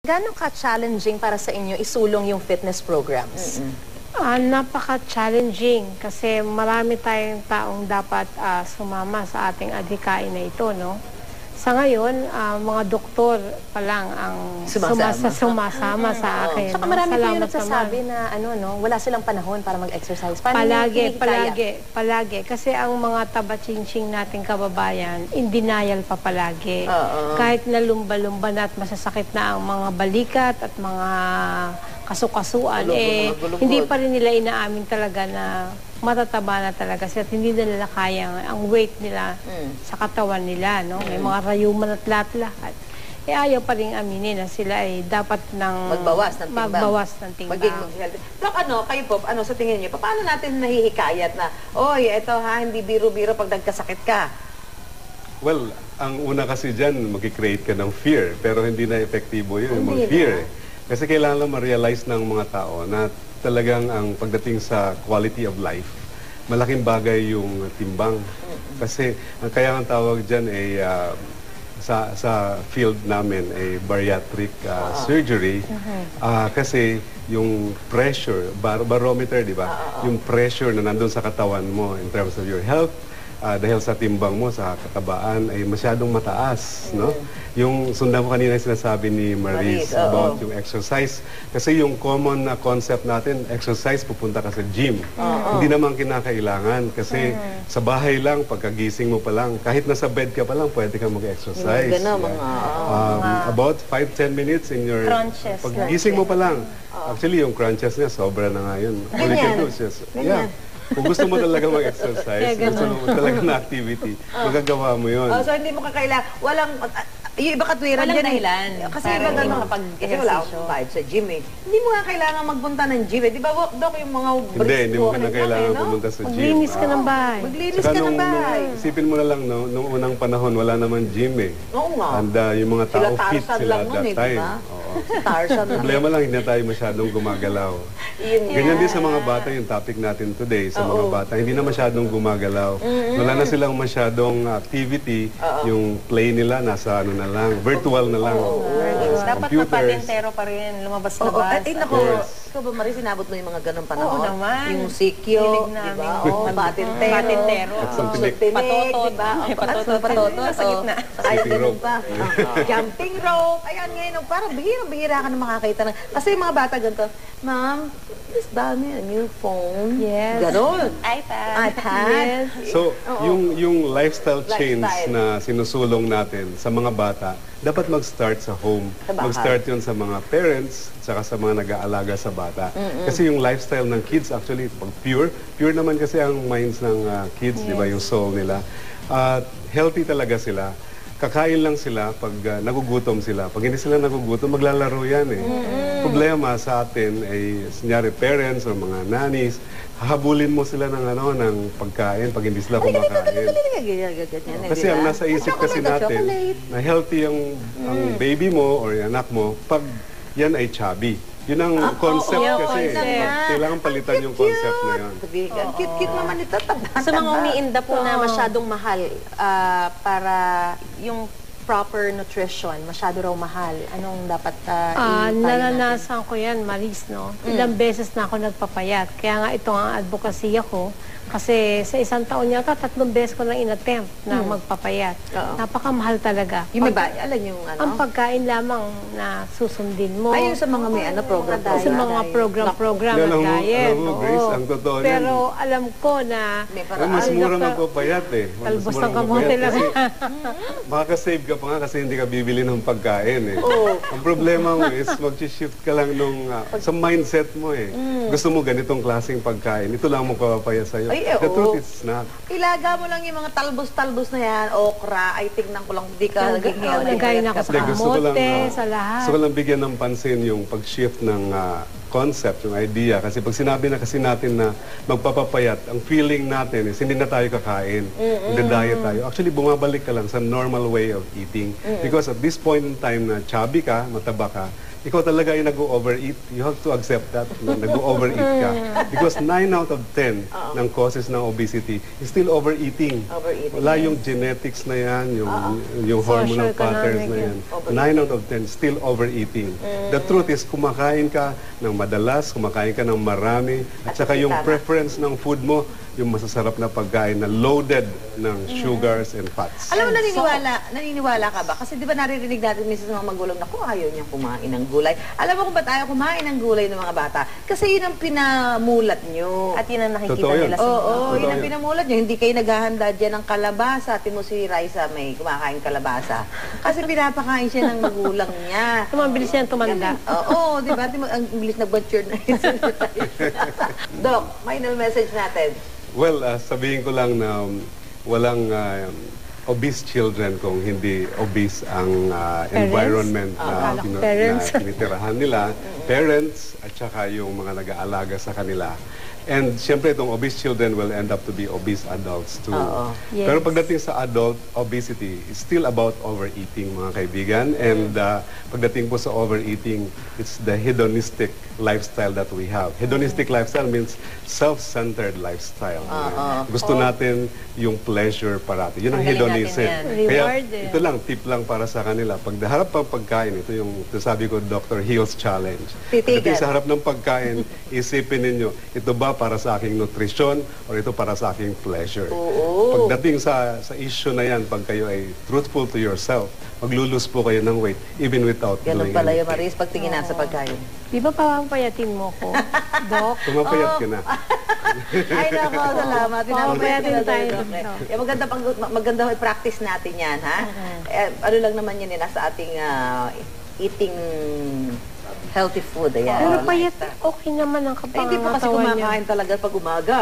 Gano'n ka-challenging para sa inyo isulong yung fitness programs? Napaka-challenging kasi marami tayong taong dapat sumama sa ating adhikain na ito, no? Sa ngayon, mga doktor pa lang ang sumasama sa akin. Saka marami po yung nagsasabi na wala silang panahon para mag-exercise. Palagi. Kasi ang mga taba-chinching nating kababayan, in denial pa palagi. Kahit na lumba-lumba na at masasakit na ang mga balikat at mga kasukasuan, hindi pa rin nila inaamin talaga na matataba na talaga sila at hindi na nila kaya ang weight nila sa katawan nila, no? May mga rayuman at lahat-lahat. Ayaw pa rin aminin na sila ay dapat magbawas ng timbang. Maging healthy. Doc, kayo po, sa tingin niyo, paano natin nahihikayat na, oy, eto hindi biro-biro pag nagkasakit ka? Well, ang una kasi dyan, mag-create ka ng fear, pero hindi na epektibo yun, yung mga fear. Kasi kailangan lang ma-realize ng mga tao na talagang ang pagdating sa quality of life, malaking bagay yung timbang. Kasi kaya ang tawag dyan ay sa field namin ay bariatric surgery. Kasi yung pressure, barometer, di ba? Yung pressure na nandun sa katawan mo in terms of your health, dahil sa timbang mo, sa katabaan, ay masyadong mataas, no? Yung sundan mo kanina yung sinasabi ni Maris about yung exercise. Kasi yung common na concept natin, exercise, pupunta ka sa gym. Hindi naman kinakailangan. Kasi sa bahay lang, pagkagising mo pa lang, kahit nasa bed ka pa lang, pwede ka mag-exercise. About 5-10 minutes in your... Crunches. Paggising mo pa lang. Actually, yung crunches niya, sobra na nga yun. All you can do is just... Yeah. Kung gusto mo talaga mag-exercise, gusto mo talaga na activity, magagawa mo yun. So hindi mo kakailangan, yung iba katwiran walang dyan. dahilan. Kasi iba gano'n, kasi wala akong bayad sa gym eh. Hindi mo nga kailangan magpunta ng gym eh. Di ba, Doc, yung mga hindi mo na kailangan pumunta sa gym. Maglinis ka ng bahay. Maglinis ka ng bahay. Isipin mo na lang, no, nung unang panahon, wala naman gym eh. Oo nga. And yung mga tao fit sila at that time. Problema lang, hindi na tayo masyadong gumagalaw. Ganyan din sa mga bata, yung topic natin today, sa mga bata, hindi na masyadong gumagalaw. Wala na silang masyadong activity, yung play nila nasa na lang, virtual na lang. Dapat na patentero pa rin, lumabas na ba? Ay, naku, ikaw ba, Maris, sinabot mo yung mga ganong panahon? Oo naman. Yung sikyo, diba? Patentero. Patotot, diba? Patotot. Sa gitna. Jumping rope. Jumping rope. Ayan ngayon, parang bihira ka na makakita na. Kasi yung mga bata ganito, Ma'am, please buy me a new phone. Yes. Ganon. iPad. Yes. So, yung lifestyle change na sinusulong natin sa mga bata, dapat mag-start sa home. Mag-start yun sa mga parents, saka sa mga nag-aalaga sa bata. Kasi yung lifestyle ng kids, actually, pag pure naman kasi ang minds ng kids, di ba, yung soul nila. Healthy talaga sila. Kakain lang sila pag nagugutom sila. Pag hindi sila nagugutom, maglalaro yan eh. Problema sa atin ay, kunyari, parents or mga nannies, hahabulin mo sila ng pagkain pag hindi sila kumakain. Kasi ang nasa isip kasi natin, na healthy ang baby mo or yung anak mo, pag yan ay chubby. Yun ang concept kasi. Kailangan palitan yung concept na yun. Cute naman ito. Sa mga umiinda po na masyadong mahal para yung proper nutrition, masyado raw mahal. Anong dapat naranasan ko yan, Maris, no? Ilang beses na ako nagpapayat. Kaya nga ito ang advocacy ko. Kasi sa isang taon yata, 3 beses ko nang inattempt na magpapayat. Napakamahal talaga. Yung may alam yung ang pagkain lamang na susundin mo. Ayun sa mga may program. Sa mga program at diet. Alam mo, Grace, ang totoo yan. Pero alam ko na... mas mura magpapayat eh. Talbos ng kamote lang. Makakasave ka pa nga kasi hindi ka bibili ng pagkain eh. Ang problema mo is mag-shift ka lang sa mindset mo eh. Gusto mo ganitong klaseng pagkain. Ito lang mo papapayat sa'yo. The truth is not. Ilaga mo lang yung mga talbos-talbos na yan, okra, ay tignan ko lang, hindi ka nagay na ako sa kamote, sa lahat. Gusto ko lang bigyan ng pansin yung pag-shift ng concept, yung idea. Kasi pag sinabi na kasi natin na magpapapayat, ang feeling natin is hindi na tayo kakain, diet tayo. Actually, bumabalik ka lang sa normal way of eating. Because at this point in time na chubby ka, mataba ka, ikaw talaga ay nag-overeat. You have to accept that na nag-overeat ka. Because 9 out of 10 ng causes ng obesity is still overeating. Wala yung genetics na yan, yung hormonal patterns na yan. 9 out of 10 still overeating. The truth is, kumakain ka ng madalas, kumakain ka ng marami, at saka yung preference ng food mo, yung masasarap na pagkain na loaded ng sugars and fats. Alam mo, naniniwala ka ba? Kasi di ba naririnig natin minsan sa mga magulang na kung ayaw niyang kumain ng gulay. Alam mo kung ba't ayaw kumain ng gulay ng mga bata? Kasi yun ang pinamulat niyo. At yun ang nakikita Totoo yun. nila sa mga. Oo, yun ang pinamulat niyo. Hindi kayo naghahanda dyan ng kalabasa. Timo si Raisa may kumakain kalabasa. Kasi pinapakain siya ng magulang niya. Tumabilis yan tumanda. Oo, di ba? Ang bilis na butcher na yun. Doc, final message natin. Well, sabihin ko lang na walang obese children kung hindi obese ang environment na tinitirahan nila, parents, at saka yung mga nag-aalaga sa kanila. And siyempre, itong obese children will end up to be obese adults too. Yes. Pero pagdating sa adult obesity, it's still about overeating, mga kaibigan. And pagdating po sa overeating, it's the hedonistic lifestyle that we have. Hedonistic lifestyle means self-centered lifestyle. Gusto natin yung pleasure parati. Yun ang hedonism. Kaya ito lang, tip lang para sa kanila. Pag harap ng pagkain, ito yung sabi ko, Dr. Hill's Challenge. Pagdating sa harap ng pagkain, isipin ninyo, ito ba para sa aking nutrisyon o ito para sa aking pleasure? Pagdating sa issue na yan, pag kayo ay truthful to yourself, maglulose po kayo ng weight even without doing Ganun pala yung anything. Maris, pagtingin na sa pagkain. Di ba papayatin mo ko, Doc? Tumapayat ka na. Ay, nako, salamat. Papayatin tayo. Maganda i-practice natin yan, ha? Ano lang naman yun, nasa ating eating healthy food. Ayan. Pero payat, okay naman ang Hindi po kasi kapangatawan niya. kumakain talaga pag umaga.